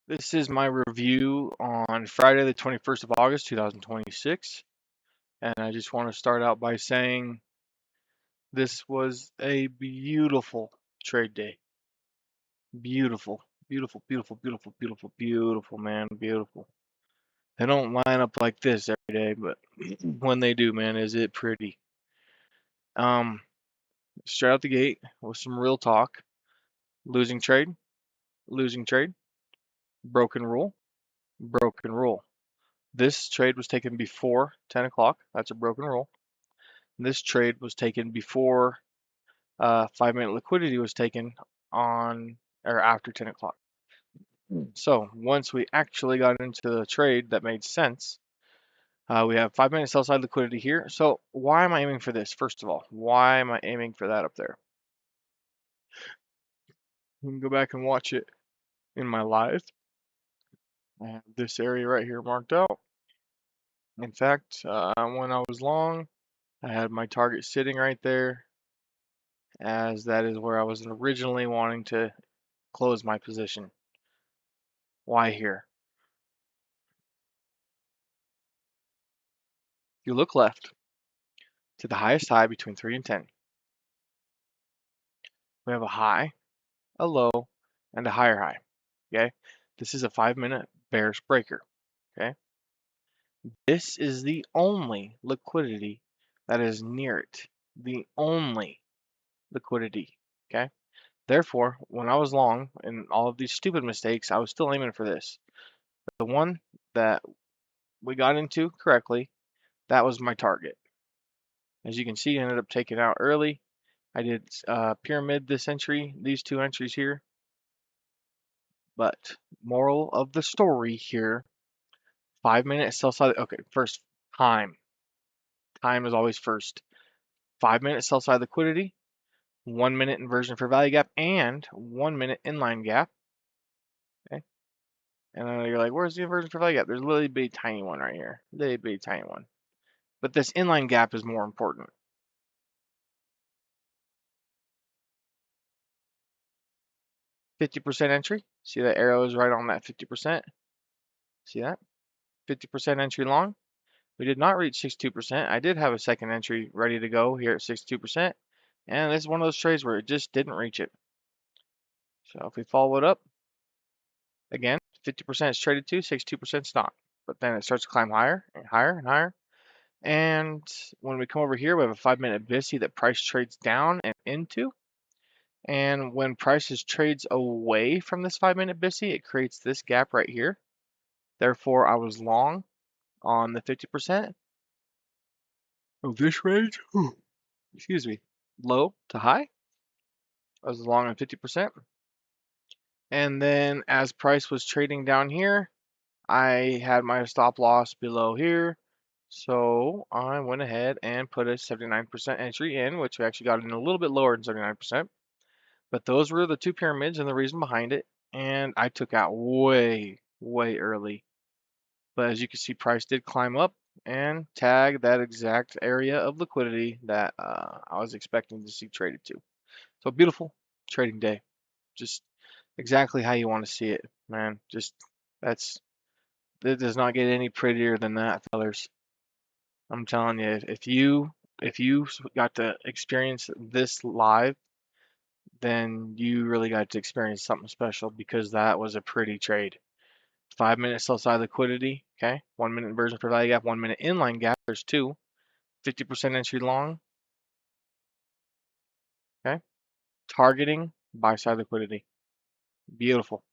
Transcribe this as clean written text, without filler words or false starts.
This is my review on Friday, the 21st of August, 2026. And I just want to start out by saying this was a beautiful trade day. Beautiful, beautiful, beautiful, beautiful, beautiful, beautiful, man. Beautiful. They don't line up like this every day, but when they do, man, is it pretty. Um, Straight out the gate with some real talk. Losing trade, losing trade, broken rule, broken rule. This trade was taken before 10 o'clock. That's a broken rule. This trade was taken before 5 minute liquidity was taken on or after 10 o'clock. So once we actually got into the trade that made sense, we have 5 minute sell side liquidity here. So why am I aiming for this? First of all, why am I aiming for that up there? You can go back and watch it in my live. I have this area right here marked out. In fact, when I was long, I had my target sitting right there, as that is where I was originally wanting to close my position. Why here? You look left to the highest high between 3 and 10. We have a high, a low, and a higher high. Okay? This is a 5 minute bearish breaker. Okay? This is the only liquidity that is near it. The only liquidity. Okay? Therefore, when I was long in all of these stupid mistakes, I was still aiming for this. But the one that we got into correctly, that was my target. As you can see, I ended up taking out early. I did pyramid this entry, these two entries here. But moral of the story here, 5 minute sell side. Okay, first time. Time is always first. 5 minute sell side liquidity, 1 minute inversion for value gap, and 1 minute inline gap. Okay. And then you're like, where's the inversion for value gap? There's a little bitty tiny one right here. Little bitty tiny one. But this inline gap is more important. 50% entry. See that arrow is right on that 50%. See that? 50% entry long. We did not reach 62%. I did have a second entry ready to go here at 62%. And this is one of those trades where it just didn't reach it. So if we follow it up, again, 50% is traded to, 62% is not. But then it starts to climb higher and higher and higher. And when we come over here, we have a 5 minute BISI that price trades down and into. And when prices trades away from this 5 minute BISI, it creates this gap right here. Therefore, I was long on the 50% of this range. Excuse me. Low to high. I was long on 50%. And then as price was trading down here, I had my stop loss below here. So I went ahead and put a 79% entry in, which we actually got in a little bit lower than 79%. But those were the two pyramids and the reason behind it. And I took out way, way early. But as you can see, price did climb up and tag that exact area of liquidity that I was expecting to see traded to. So beautiful trading day. Just exactly how you want to see it, man. Just it does not get any prettier than that, fellas. I'm telling you, if you got to experience this live, then you really got to experience something special because that was a pretty trade. 5 minute sell side liquidity, okay? 1 minute inversion for value gap, 1 minute inline gap. There's two. 50% entry long, okay? Targeting buy side liquidity. Beautiful.